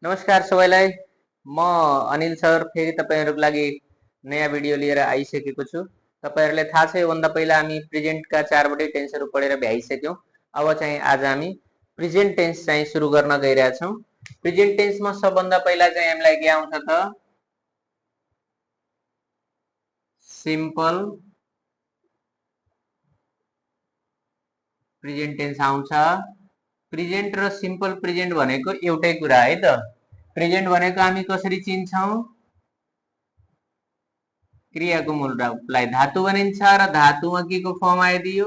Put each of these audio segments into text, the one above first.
नमस्कार सबैलाई। म अनिल सर फेरि तपाईहरुको लागि नयाँ भिडियो लिएर आइसकेको छु। तपाईहरुलाई थाहा छ योभन्दा पहिला हामी प्रेजेन्टका 4 वटै टेन्सहरु पढेर भ्याइसक्यौं। अब चाहिँ आज हामी प्रेजेन्ट टेन्स चाहिँ सुरु गर्न गइरहेका छौं। प्रेजेन्ट टेन्समा सबभन्दा पहिला चाहिँ हामीलाई के आउँछ त सिम्पल प्रेजेन्ट टेन्स आउँछ। प्रेजेन्ट र सिम्पल प्रेजेन्ट भनेको एउटै कुरा है त। प्रेजेन्ट भनेको हामी कसरी चिन्छौं? क्रियाको मूल रूपलाई धातु भनिन्छ र धातुमा के को फर्म आइदियो?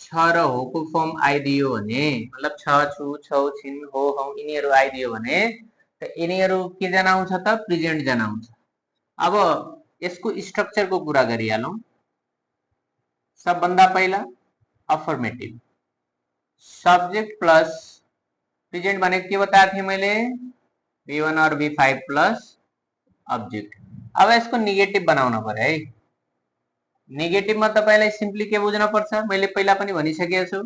छ र हो को फर्म आइदियो भने मतलब छ छु छौ छिन हो हौ यिनीहरु आइदियो भने त यिनीहरु के जनाउँछ त प्रेजेन्ट जनाउँछ। अब यसको स्ट्रक्चरको कुरा गरिहालौं। सबभन्दा पहिला अफर्मेटिभ सब्जेक्ट प्लस प्रेजेन्ट भनेको के बताएको थिएँ मैले? V1 और V5 प्लस अब्जेक्ट। अब यसको नेगेटिभ बनाउन पर्यो है। नेगेटिभमा तपाईलाई सिम्पली के बुझ्न पर्छ? मैले पहिला पनि भनिसकेको छु।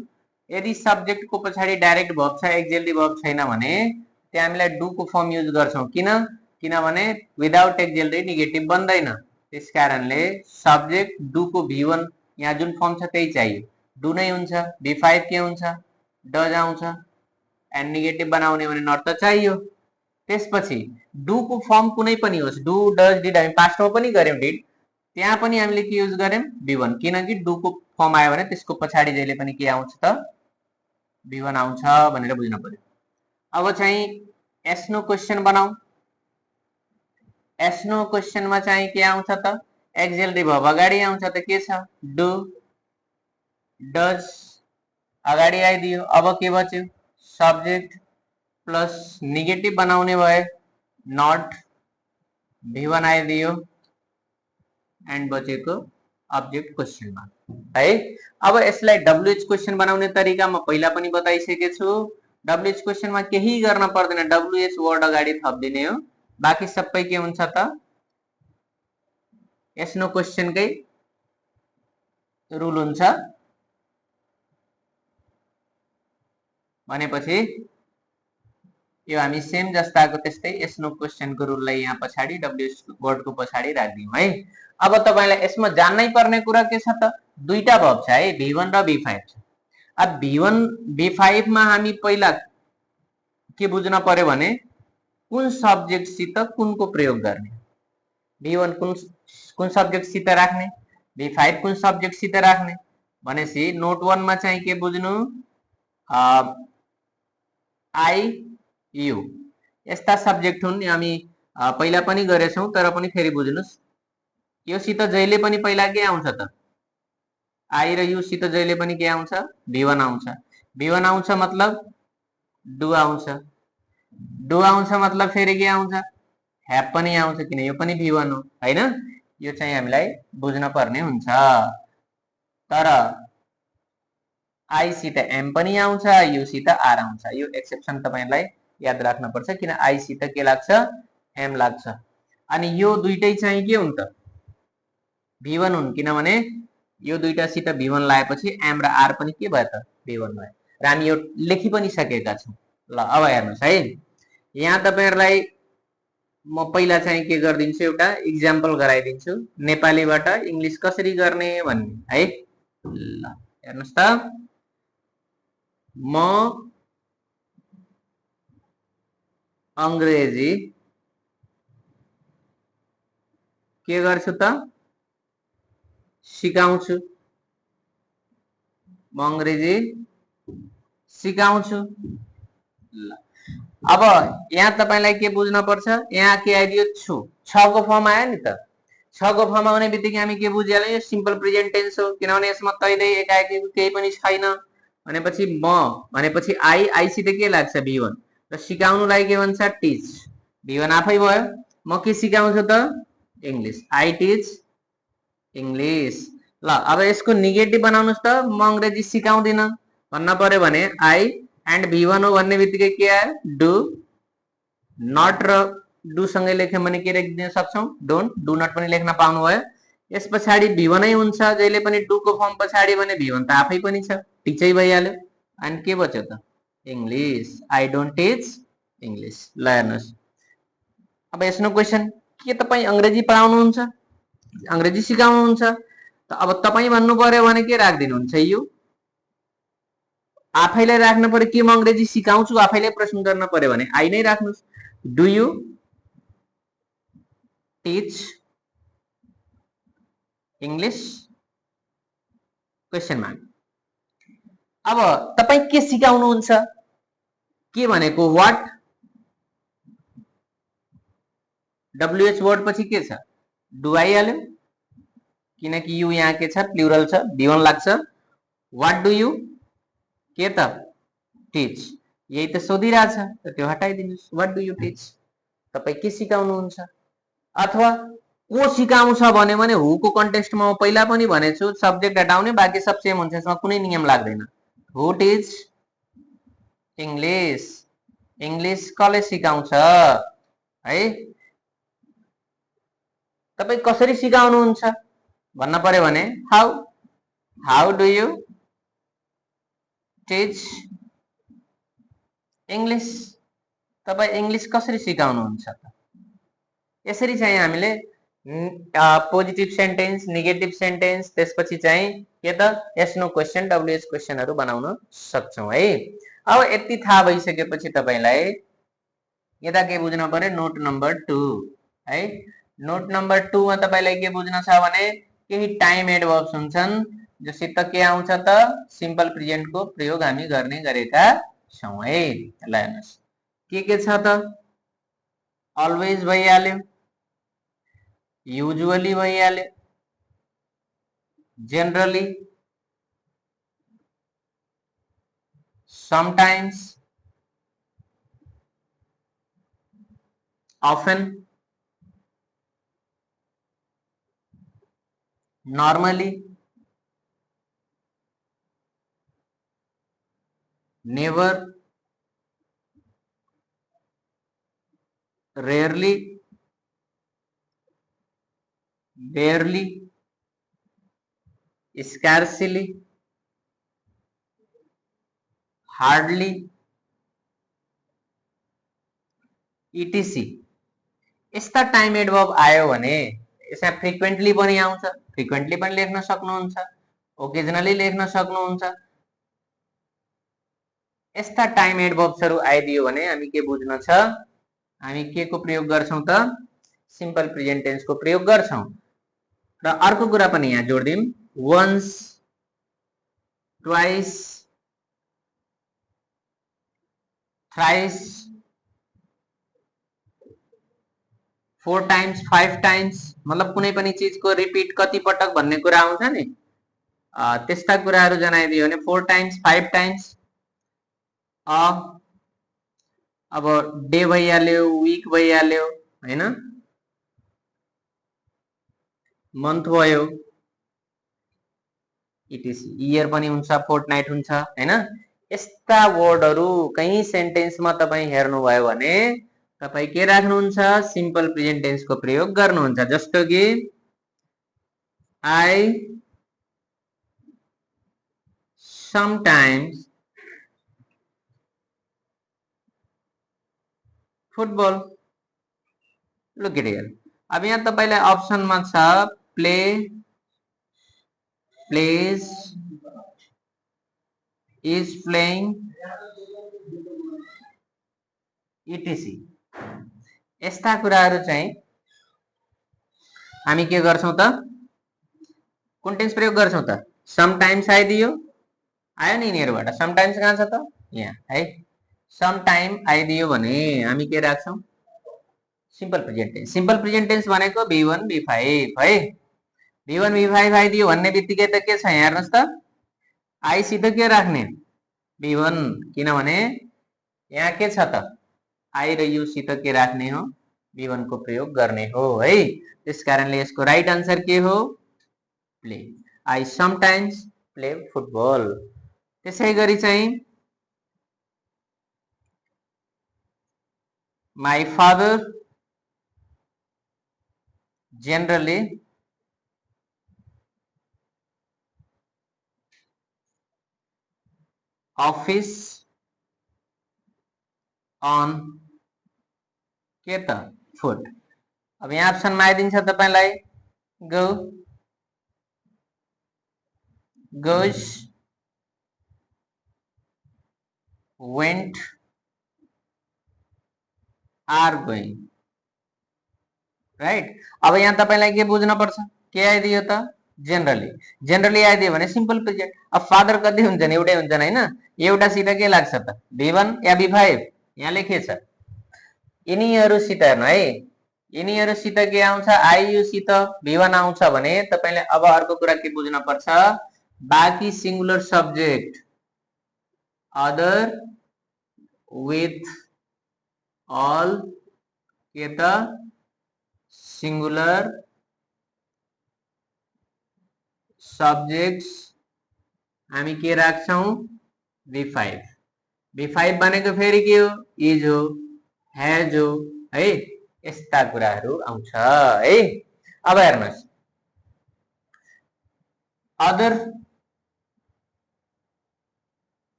यदि सब्जेक्टको पछाडि डाइरेक्ट भर्ब छ, एक्जिलरी भर्ब छैन भने त्यहाँ हामीलाई डु को फर्म युज गर्छौं। किनभने विदाउट एक्जिलरी नेगेटिभ बन्दैन। त्यसकारणले सब्जेक्ट डु को V1 यहाँ जुन फर्म छ त्यही चाहियो, डु नै हुन्छ। V5 के हुन्छ? डज आउँछ। एन्ड नेगेटिभ बनाउने भने नट त चाहियो। त्यसपछि डु को फर्म कुनै पनि होस्, डु डज डिड हामी पास्टमा पनि गर्यौं डिड, त्यहाँ पनि हामीले के युज गर्यौं? V1, किनकि डु को फर्म आयो भने त्यसको पछाडि जहिले पनि के आउँछ त V1 आउँछ भनेर बुझ्न पर्यो। अब चाहिँ एस्नो क्वेशन बनाऊ। एस्नो क्वेशनमा चाहिँ के आउँछ त? एक्जिलरी भर्ब अगाडि आउँछ त के छ? डु। डज अगाडि आइदियो। अब के बच्यो? सब्जेक्ट प्लस नेगेटिभ बनाउने भए नट, V1 आइदियो एन्ड बचेको अब्जेक्ट क्वेशनमा है। अब यसलाई WH क्वेशन बनाउने तरिका म पहिला पनि बताइसकेको छु। WH क्वेशनमा केही गर्न पर्दैन, WH वर्ड अगाडि थप्दिने हो। बाकी सबै के हुन्छ त एस्नो क्वेशनकै रुल हुन्छ। भनेपछि यो हामी सेम जस्ताको त्यस्तै एस्नो क्वेशनको रुललाई यहाँ पछाडि WH वर्डको पछाडि राख्दियौं है। अब तपाईलाई यसमा जान्नै पर्ने कुरा के छ त? दुईटा भर्ब छ है, V1 र V5 छ। अब V1 V5 मा हामी पहिला के बुझ्न पर्यो भने कुन सब्जेक्ट सित कुनको प्रयोग गर्ने? V1 कुन सब्जेक्ट सित राख्ने? V5 कुन सब्जेक्ट सित राख्ने? भनेपछि नोट 1 मा चाहिँ के बुझ्नु? आई यु यस्ता सब्जेक्ट हुन्। हामी पहिला पनि गरेछौं तर पनि फेरि बुझ्नुस्। यो सित जहिले पनि पहिला के आउँछ त? आई र यु सित जहिले पनि के आउँछ? V1 आउँछ। V1 आउँछ मतलब डु आउँछ। डु आउँछ मतलब फेरि के आउँछ? ह्याभ पनि आउँछ, किन यो पनि V1 हो हैन? यो चाहिँ हामीलाई बुझ्न पर्ने हुन्छ। तर आई सित एम पनि आउँछ, यु सित आर आउँछ। यो एक्सेप्सन तपाईलाई याद राख्न पर्छ, किन आई सित के लाग्छ? एम लाग्छ। अनि यो दुईटै चाहिँ के हुन् त? V1 हुन्, किनभने यो दुईटा सित V1 लाएपछि एम र आर पनि के भयो त? V1 भयो। र हामी यो लेखि पनि सकेका छौं। ल अब हेर्नुस् है। यहाँ तपाईहरुलाई म पहिला चाहिँ के गर्दिन्छु, एउटा एक्जाम्पल गराइदिन्छु नेपालीबाट इंग्लिश कसरी गर्ने भन्ने है। ल हेर्नुस् त, म अंग्रेजी के गर्छु त? सिकाउँछु। म अंग्रेजी सिकाउँछु। ल अब यहाँ तपाईलाई के बुझ्न पर्छ? यहाँ के आइदियो? छु। छ को फर्म आयो नि त। छ को फर्म आउने बित्तिकै हामी के बुझिहाल्यौं? यो सिम्पल प्रेजेन्ट टेन्स हो, किनभने यसमा तैदै एकाएकी केही पनि छैन। भनेपछि म भनेपछि आई सित के लाग्छ? V1 र सिकाउनुलाई के भन्छ? टिच। V1 आफै भयो। म के सिकाउँछु त? इंग्लिश। I teach English. ल अब यसको नेगेटिभ बनाउनुस् त। म अंग्रेजी सिकाउँदिन भन्न पर्यो भने आई एन्ड V1 हो भन्ने बित्तिकै के आयो? डु। नट र डु सँगै लेख्यौं भने के लेख्न सक्छौं? डोन्ट। डु नट पनि लेख्न पाउनु भयो। यस पछाडि V1 नै हुन्छ जहिले पनि डु को फर्म पछाडि भने V1 त आफै पनि छ, टिचै भइहाल्यो। अनि के बच्यो त? English. I don't teach English. ल हेर्नुहोस्, अब यसको क्वेशन, के तपाईँ अंग्रेजी पढाउनुहुन्छ, अंग्रेजी सिकाउनुहुन्छ? त अब तपाईँ भन्नु पर्यो भने के राख्दिनुहुन्छ? यु। आफैलाई राख्नु पर्यो कि म अंग्रेजी सिकाउँछु, आफैले प्रश्न गर्न पर्यो भने आई नै राख्नुस्। Do you teach English? Question mark. अब तपाईँ के सिकाउनुहुन्छ? के भनेको व्हाट, डब्ल्युएच वर्ड पछि के छ? डु आइहाल्यो, किनकि यु यहाँ के छ? प्लुरल छ, बी1 लाग्छ। व्हाट डु यु, के त? टिच। यही त सोधिरहेछ, त त्यो हटाइदिनुस्। व्हाट डु यु टिच, तपाईँ के सिकाउनुहुन्छ? अथवा को सिकाउँछ भन्यो भने हुको कन्टेक्स्टमा म पहिला पनि भनेछु, सब्जेक्ट हटाउने, बाँकी सब सेम हुन्छ, यसमा कुनै नियम लाग्दैन। हु टिच इंग्लिश, इंग्लिश कसले सिकाउँछ है? तपाईँ कसरी सिकाउनुहुन्छ भन्न पर्यो भने how, how do you teach English, तपाईँ इंग्लिश कसरी सिकाउनुहुन्छ? यसरी चाहिँ हामीले पोजिटिभ सेन्टेन्स, नेगेटिभ सेन्टेन्स, त्यसपछि चाहिँ के त यस नो क्वेशन, डब्ल्युएच क्वेशनहरु बनाउन सक्छौं है। अब यति थाहा भइसकेपछि तपाईलाई यता के बुझ्न पर्यो? नोट नम्बर 2 है। नोट नम्बर 2 मा तपाईलाई के बुझ्न छ भने केही टाइम एडभर्ब्स हुन्छन् जसित के आउँछ त सिम्पल प्रेजेन्ट को प्रयोग हामी गर्ने गरेका छौं है। ल हेर्नुस्, के छ त? अलवेज भइहाल्यो, युजुअली भइहाल्यो, generally, sometimes, often, normally, never, rarely, barely, scarcely, hardly, etc। यस्ता टाइम एडभर्ब आयो भने यसमा फ्रिक्वेन्टली पनि आउँछ, फ्रिक्वेन्टली पनि लेख्न सक्नुहुन्छ, ओकेजनली लेख्न सक्नुहुन्छ। यस्ता टाइम एडभर्ब्सहरु आइदियो भने हामी के बुझ्न छ? हामी के को प्रयोग गर्छौं त? सिम्पल प्रेजेन्ट टेन्स को प्रयोग गर्छौं। र अर्को कुरा पनि यहाँ जोड्दिम, once, twice, thrice, 4 times, 5 times, मतलब कुनै पनि चीजको रिपिट कति पटक भन्ने कुरा आउँछ नि, त्यस्ता कुराहरु जनाइदियो भने 4 टाइम्स, 5 टाइम्स। अब डे भइहाल्यो, वीक भइहाल्यो हैन, मन्थ भयो, इटिसी, इयर पनि हुन्छ, फोर्टनाइट हुन्छ हैन। यस्ता वर्डहरु कहीं सेन्टेन्समा तपाई हेर्नुभयो भने तपाई के राख्नुहुन्छ? सिम्पल प्रेजेन्ट टेन्स को प्रयोग गर्नुहुन्छ। जस्तो कि I sometimes football. Look at here, अब यहाँ तपाईलाई अप्सनमा छ play, plays, is playing, etc. यस्ता कुराहरु चाहिँ हामी के गर्छौं त? कुन टेन्स प्रयोग गर्छौं त? समटाइम्स आइदियो, आयो नि यिनीहरुबाट, समटाइम्स कहाँ छ त? यहाँ है। समटाइम आइदियो भने हामी के राख्छौं? Simple present tense. Simple present tense भनेको B1 B5 है। B1 B5 आइदियो भन्ने बित्तिकै त के छ यहाँ हेर्नुस् त? आई सित के राख्ने? B1, किनभने यहाँ के छ त? आई र यु सित के राख्ने हो? B1 को प्रयोग गर्ने हो है। त्यसकारणले यसको राइट आन्सर के हो? Play. I sometimes play football. त्यसैगरी चाहिँ my father generally office on के त फुट। अब यहाँ अप्सनमा आइदिन्छ तपाईलाई go goes went or going right. अब यहाँ तपाईलाई के बुझ्न पर्छ, के आइदियो त जेनरली। जेनरली आइदियो भने सिम्पल प्रेजेन्ट। अब फादर कति हुन्छन्, एउटै हुन्छन् हैन, एउटासित के लाग्छ त V1 या V5 यहाँ लेखिएछ। यिनीहरुसित हेर्नु है, यिनीहरुसित के आउँछ आइयुसित V1 आउँछ भने तपाईले अब अर्को कुरा के बुझ्न पर्छ, बाँकी singular subject other with all के त सिंगुलर सब्जेक्ट्स हामी के राख्छौं V5। V5 भनेको फेरि के हो, इज हो, हैज हो है, यस्ता कुराहरु आउँछ है। अब हेर्नुस् अदर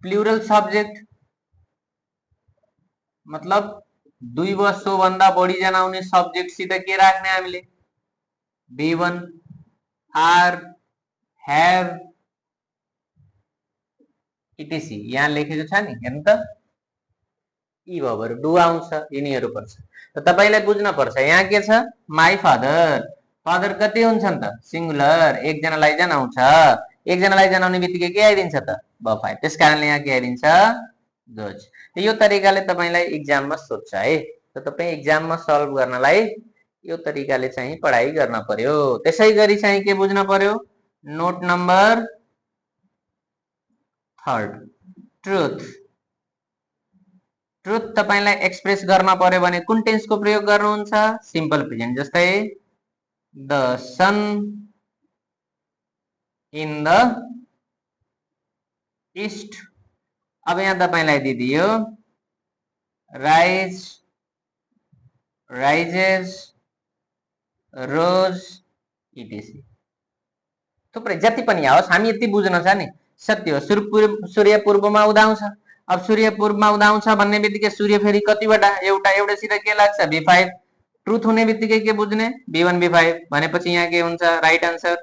प्लुरल सब्जेक्ट मतलब दुई वा सो भन्दा बढी जना आउने सब्जेक्ट सित के राख्ने हामीले V1 आर हैव इटिसी यहाँ लेखेको छ नि, हेर्नु त यी भर्बहरु डु आउँछ, यिनीहरु पर्छ। त तपाईलाई बुझ्न पर्छ यहाँ के छ माई फादर। फादर कति हुन्छन् त सिंगुलर, एक जनालाई जन आउँछ, एक जनालाई जन आउने बित्तिकै के आइदिन्छ त V5। त्यसकारणले यहाँ के आइदिन्छ गोज। यो तरिकाले तपाईलाई एक्जाममा सोध्छ है। त तपाई एक्जाममा सल्भ गर्नलाई यो तरिकाले चाहिँ पढाइ गर्न पर्यो। त्यसैगरी चाहिँ के बुझ्न पर्यो, नोट नम्बर 3 ट्रुथ। ट्रुथ तपाईलाई एक्सप्रेस गर्न पर्यो भने कुन टेन्सको प्रयोग गर्नुहुन्छ, सिम्पल प्रेजेन्ट। जस्तै the sun in the east. अब यहाँ तपाईलाई दिदियो राइज राइजेस रोज इटिसी। थुप्रै जति पनि आओस् हामी यति बुझ्न छ नि, सत्य हो सूर्य पूर्वमा उदाउँछ। अब सूर्य पूर्वमा उदाउँछ भन्ने बित्तिकै सूर्य फेरि कतिवटा, एउटा, एउटासित के लाग्छ V5। ट्रुथ हुने बित्तिकै के बुझ्ने V1 V5 भनेपछि यहाँ के हुन्छ राइट आन्सर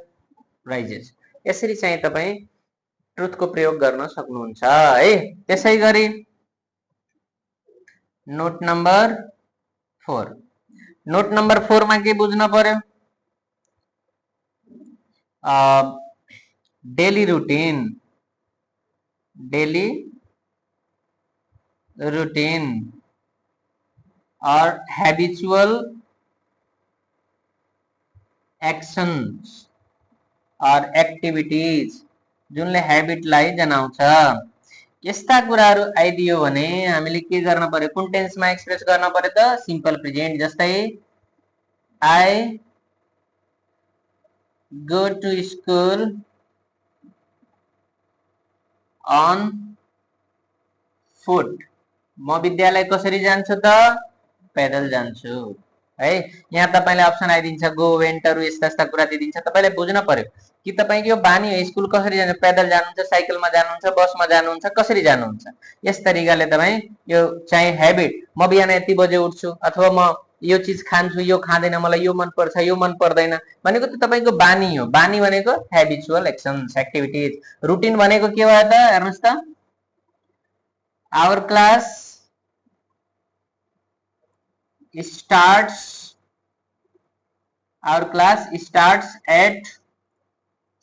राइजेस। यसरी चाहिँ तपाई ट्रुथको प्रयोग गर्न सक्नुहुन्छ है। त्यसैगरी नोट नम्बर 4, नोट नम्बर 4 मा के बुझ्न पर्यो, डेली रुटीन। डेली रुटीन और हैबिचुअल एक्शंस और एक्टिभिटीज जुनले ह्याबिटलाई जनाउँछ। यस्ता कुराहरु आइदियो भने हामीले के गर्न पर्यो, कुन टेन्समा एक्सप्रेस गर्न पर्यो त सिम्पल प्रेजेन्ट। जस्तै I go to school on foot। म विद्यालय कसरी जान्छु त पैदल जान्छु है। यहाँ तपाईले अप्सन आइदिन्छ गो वेन्टहरु यस्ता यस्ता कुरा दिदिन्छ। तपाईले बुझ्न पर्यो कि तपाईको यो बानी हो स्कुल कसरी जान्छ, पैदल जानुहुन्छ, साइकलमा जानुहुन्छ, बसमा जानुहुन्छ, कसरी जानुहुन्छ। यस तरिकाले तपाई यो चाहिँ ह्याबिट, म बिहान यति बजे उठ्छु अथवा म यो चीज खान्छु, यो खाँदैन, मलाई यो मन पर्छ, यो मन पर्दैन भनेको त तपाईको बानी हो। बानी भनेको ह्याबिचुअल एक्शन्स एक्टिभिटीज। रुटिन भनेको के भयो त हेर्नुस् त, our class starts at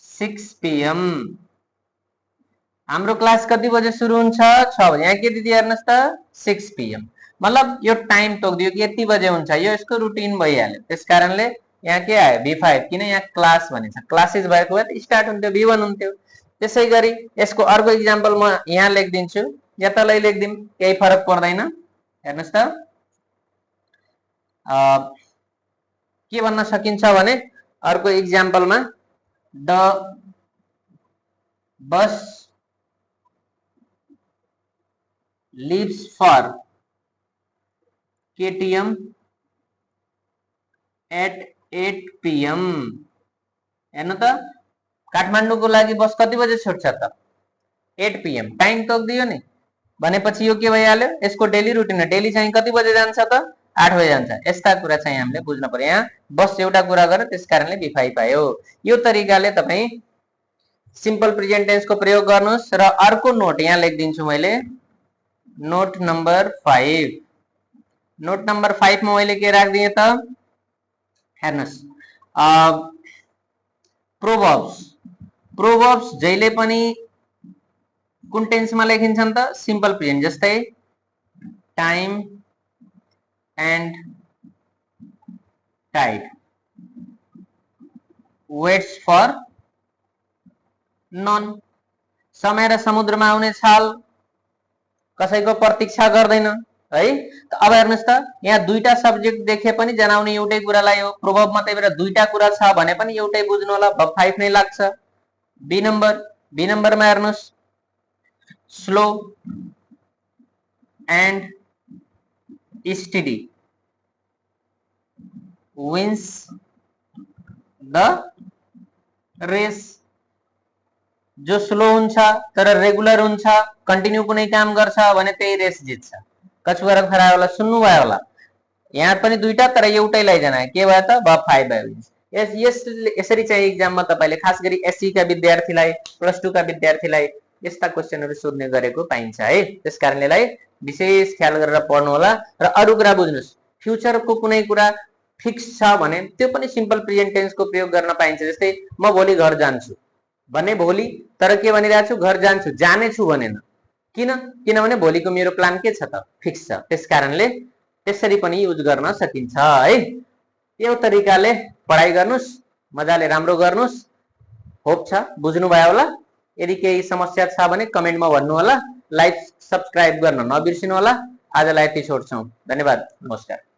6 PM। हाम्रो क्लास कति बजे सुरु हुन्छ 6 बजे। यहाँ के दिदी हेर्नुस् त 6 PM मतलब यो टाइम तोक्दियो कि यति बजे हुन्छ, यो यसको रुटिन भइहाल्यो। त्यसकारणले यहाँ के आयो V5, किन यहाँ क्लास भनेछ, क्लासेस भएको भए त स्टार्ट हुन्थ्यो V1 हुन्थ्यो। त्यसैगरी यसको अर्को एक्जाम्पल म यहाँ लेख्दिन्छु या तलै लेख्दिम, केही फरक पर्दैन। हेर्नुस् त के भन्न सकिन्छ भने अर्को एक्जाम्पलमा the bus leaves for KTM at 8 PM। हेर्नु त काठमाडौँको लागि बस कति बजे छुट्छ त 8 PM। टाइम तोक्दियो नि, भनेपछि यो के भइहाल्यो, यसको डेली रुटिन, डेली चाहिँ कति बजे जान्छ त, 8 बजे जान्छ। यस्ता कुरा चाहिँ हामीले बुझ्न पर्यो। यहाँ बस एउटा कुरा गरेर त्यस कारणले B5 आयो। यो तरिकाले तपाई सिम्पल प्रेजेन्ट टेन्स को प्रयोग गर्नुस्। र अर्को नोट यहाँ लेखिदिन्छु मैले, नोट नम्बर 5। नोट नम्बर 5 मा मैले के राख्दिए त, हेर्नुस्, प्रोभर्ब्स। प्रोभर्ब्स जहिले पनि कुन टेन्समा लेखिन्छन् त, सिम्पल प्रेजेन्ट। जस्तै time and tide, waits for none. समय र समुद्रमा आउने छाल कसैको प्रतीक्षा गर्दैन है। त अब हेर्नुस् त, यहाँ दुईटा सब्जेक्ट देखे पनि जनाउने एउटै कुरालाई हो। प्रोभर्ब मात्रै भएर दुईटा कुरा छ भने पनि एउटै बुझ्नु होला, भर्ब 5 नै लाग्छ। बी नम्बरमा हेर्नुस्, slow and steady wins the race. जो स्लो हुन्छ तर रेगुलर हुन्छ, कन्टिन्यू कुनै काम गर्छ भने त्यही रेस जित्छ। कछुवा र खरायोलाई सुन्नु भयो होला, यहाँ पनि दुईटा तर एउटैलाई जना के भयो त, भर्ब 5 भयो। यसरी चाहिँ एक्जाममा तपाईले खास गरी एससी का विद्यार्थीलाई, प्लस 2 का विद्यार्थीलाई यस्ता क्वेशनहरु सोध्ने गरेको पाइन्छ है। त्यसकारणले यसलाई विशेष ख्याल गरेर पढ्नु होला। र अरु कुरा बुझ्नुस्, फ्युचरको कुनै कुरा फिक्स छ भने त्यो पनि सिम्पल प्रेजेन्ट टेन्स को प्रयोग गर्न पाइन्छ। जस्तै म भोलि घर जान्छु भने भोलि, तर के भनिरहेको छु, घर जान्छु, जाने छु भनेन। किनभने भोलिको मेरो प्लान के छ त, फिक्स छ। त्यसकारणले त्यसरी पनि युज गर्न सकिन्छ है। यो तरिकाले पढाइ गर्नुस्, मजाले राम्रो गर्नुस्। होप छ बुझ्नु भयो होला। यदि केही समस्या छ भने कमेन्टमा भन्नु होला। लाइक सब्स्क्राइब गर्न नबिर्सिनु होला। आजलाई यति छोड्छौं। धन्यवाद, नमस्कार।